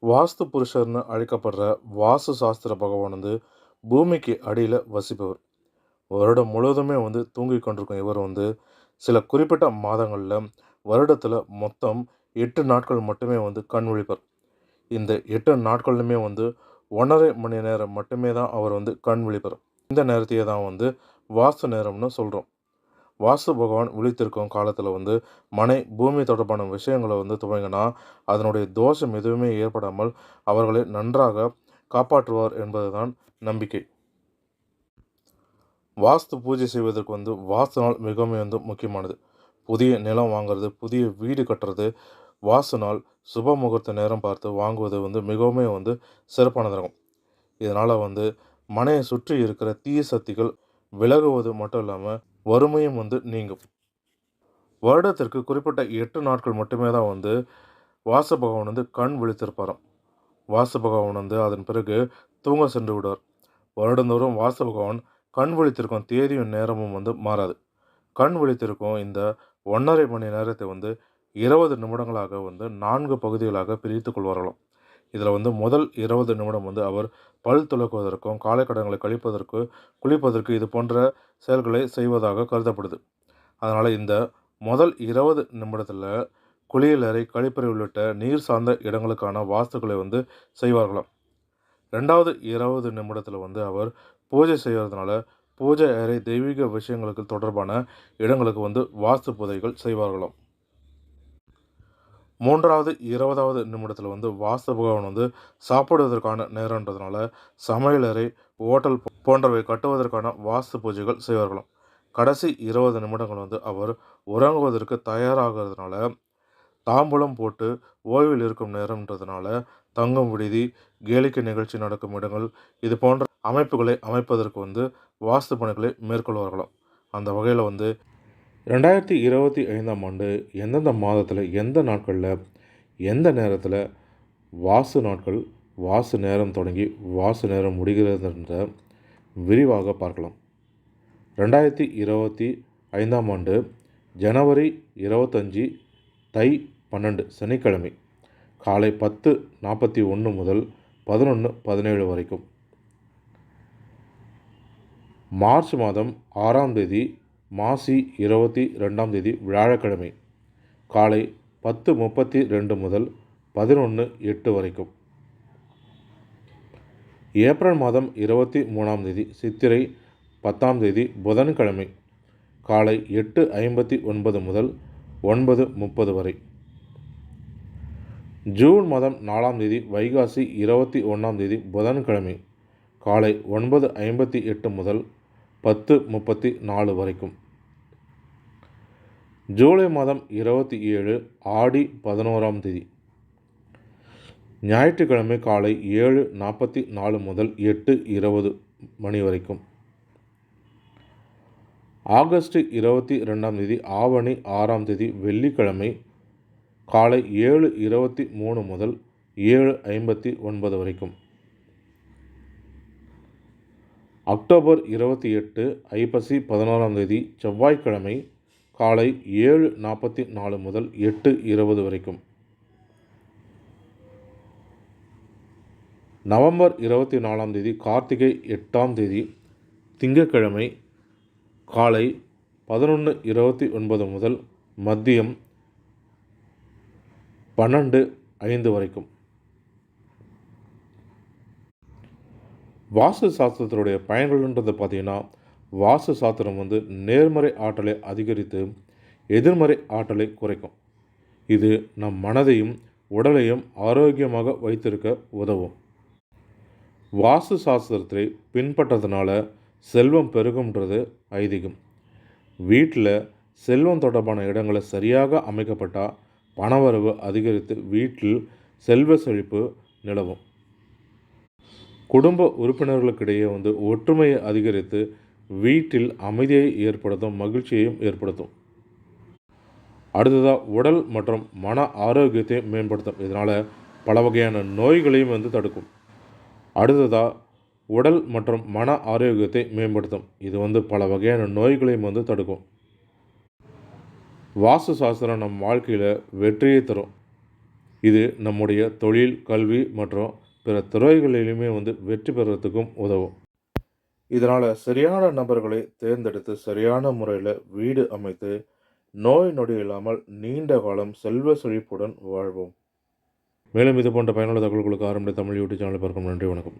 வாஸ்து புருஷர்னு அழைக்கப்படுற வாஸ்து சாஸ்திர பகவான் பூமிக்கு அடியில் வசிப்பவர். வருடம் முழுவதுமே தூங்கிக் கொண்டிருக்கும் இவர் சில குறிப்பிட்ட மாதங்களில் வருடத்தில் மொத்தம் 8 நாட்கள் மட்டுமே கண் விழிப்பர். இந்த 8 நாட்கள்லையுமே 1.5 மணி நேரம் மட்டுமே தான் அவர் கண் விழிப்பர். இந்த நேரத்தையே தான் வாஸ்து நேரம்னு சொல்கிறோம். வாஸ்து பகவான் விழித்திருக்கும் காலத்தில் மனை பூமி தொடர்பான விஷயங்களை துவங்கினா அதனுடைய தோஷம் எதுவுமே ஏற்படாமல் அவர்களை நன்றாக காப்பாற்றுவார் என்பதுதான் நம்பிக்கை. வாஸ்து பூஜை செய்வதற்கு வாஸ்து நாள் மிகவும் முக்கியமானது. புதிய நிலம் வாங்குறது, புதிய வீடு கட்டுறது, வாஸ்து நாள் சுப முகூர்த்த நேரம் பார்த்து வாங்குவது மிகவும் சிறப்பானதாகும். இதனால் மனையை சுற்றி இருக்கிற தீய சக்திகள் விலகுவது மட்டும் இல்லாமல் வறுமையும் நீங்கும். வருடத்திற்கு குறிப்பிட்ட 8 நாட்கள் மட்டுமே தான் வாஸ்து பகவான் கண் விழித்திருப்பாராம். வாஸ்து பகவான் அதன் பிறகு தூங்க சென்று விடுவார். வருடந்தோறும் வாஸ்து பகவான் கண் விழித்திருக்கும் தேதியும் நேரமும் மாறாது. கண் விழித்திருக்கும் இந்த 1.5 மணி நேரத்தை 20 நிமிடங்களாக 4 பகுதிகளாக பிரித்து கொள்வார்களாம். இதில் முதல் 20 நிமிடம் அவர் பல் துலக்குவதற்கும் காலை கடன்களை கழிப்பதற்கு குளிப்பதற்கு இது போன்ற செயல்களை செய்வதாக கருதப்படுது. அதனால் இந்த முதல் 20 நிமிடத்தில் குளியலறை, கழிப்பறை உள்ளிட்ட நீர் சார்ந்த இடங்களுக்கான வாஸ்துக்களை செய்வார்களாம். 2வது 20 நிமிடத்தில் அவர் பூஜை செய்வதனால பூஜை அறை, தெய்வீக விஷயங்களுக்கு தொடர்பான இடங்களுக்கு வாஸ்து பூஜைகள் செய்வார்களாம். 3வது 20வது நிமிடத்தில் வாஸ்து பகவான் சாப்பிடுவதற்கான நேரன்றதுனால சமையலறை, ஓட்டல் போன்றவை கட்டுவதற்கான வாஸ்து பூஜைகள் செய்வார்களாம். கடைசி 20 நிமிடங்கள் அவர் உறங்குவதற்கு தயாராகிறதுனால தாம்பூலம் போட்டு ஓய்வில் இருக்கும் நேரம்ன்றதுனால தங்கும் விடுதி, கேளிக்கை நிகழ்ச்சி நடக்கும் இடங்கள் இது போன்ற அமைப்புகளை அமைப்பதற்கு வாஸ்து பணிகளை மேற்கொள்வார்களாம். அந்த வகையில் 2025ஆம் ஆண்டு எந்தெந்த மாதத்தில், எந்த நாட்களில், எந்த நேரத்தில் வாஸ்து நாட்கள், வாஸ்து நேரம் தொடங்கி வாஸ்து நேரம் முடிகிறதுன்ற விரிவாக பார்க்கலாம். 2025ஆம் ஆண்டு ஜனவரி 25 தை 12 சனிக்கிழமை காலை 10:41 முதல் 11:17 வரைக்கும். மார்ச் மாதம் 6ஆம் தேதி மாசி 22ஆம் தேதி வியாழக்கிழமை காலை 10:32 முதல் 11:08 வரைக்கும். ஏப்ரல் மாதம் 23ஆம் தேதி சித்திரை 10ஆம் தேதி புதன்கிழமை காலை 8:59 முதல் 9:30 வரை. ஜூன் மாதம் 4ஆம் தேதி வைகாசி 21ஆம் தேதி புதன்கிழமை காலை 9:58 முதல் 10:34 வரைக்கும். ஜூலை மாதம் 27 ஆடி 11ஆம் தேதி ஞாயிற்றுக்கிழமை காலை 7:44 முதல் 8:20 மணி வரைக்கும். ஆகஸ்ட் 22ஆம் தேதி ஆவணி 6ஆம் தேதி வெள்ளிக்கிழமை காலை 7:23 முதல் 7:59 வரைக்கும். அக்டோபர் 28 ஐப்பசி 11ஆம் தேதி செவ்வாய்க்கிழமை காலை 7:44 முதல் 8:20 வரைக்கும். நவம்பர் 24ஆம் தேதி கார்த்திகை 8ஆம் தேதி திங்கட்கிழமை காலை 11:29 முதல் மதியம் 12:05 வரைக்கும். வாஸ்து சாஸ்திரத்தினுடைய பயன்கள்ன்றது பார்த்திங்கன்னா, வாஸ்து சாஸ்திரம் நேர்மறை ஆற்றலை அதிகரித்து எதிர்மறை ஆற்றலை குறைக்கும். இது நம் மனதையும் உடலையும் ஆரோக்கியமாக வைத்திருக்க உதவும். வாஸ்து சாஸ்திரத்தை பின்பற்றதுனால செல்வம் பெருகும்ன்றது ஐதீகம். வீட்டில் செல்வம் தொடர்பான இடங்களை சரியாக அமைக்கப்பட்டால் பணவரவு அதிகரித்து வீட்டில் செல்வ செழிப்பு நிலவும். குடும்ப உறுப்பினர்களுக்கிடையே ஒற்றுமையை அதிகரித்து வீட்டில் அமைதியை ஏற்படுத்தும், மகிழ்ச்சியையும் ஏற்படுத்தும். அடுத்ததாக உடல் மற்றும் மன ஆரோக்கியத்தை மேம்படுத்தும். இதனால் பல வகையான நோய்களையும் தடுக்கும். அடுத்ததாக உடல் மற்றும் மன ஆரோக்கியத்தை மேம்படுத்தும். இது பல வகையான நோய்களையும் தடுக்கும். வாஸ்து சாஸ்திரம் நம் வாழ்க்கையில் வெற்றியை தரும். இது நம்முடைய தொழில், கல்வி மற்றும் பிற துறைகளிலுமே வந்து வெற்றி பெறுறதுக்கும் உதவும். இதனால் சரியான நபர்களை தேர்ந்தெடுத்து சரியான முறையில் வீடு அமைத்து நோய் நொடி இல்லாமல் நீண்ட காலம் செல்வ செழிப்புடன் வாழ்வோம். மேலும் இது போன்ற பயனுள்ள தகவல்களுக்கு ஆரம்ப தமிழ் யூடியூப் சேனலை பார்க்கும். நன்றி, வணக்கம்.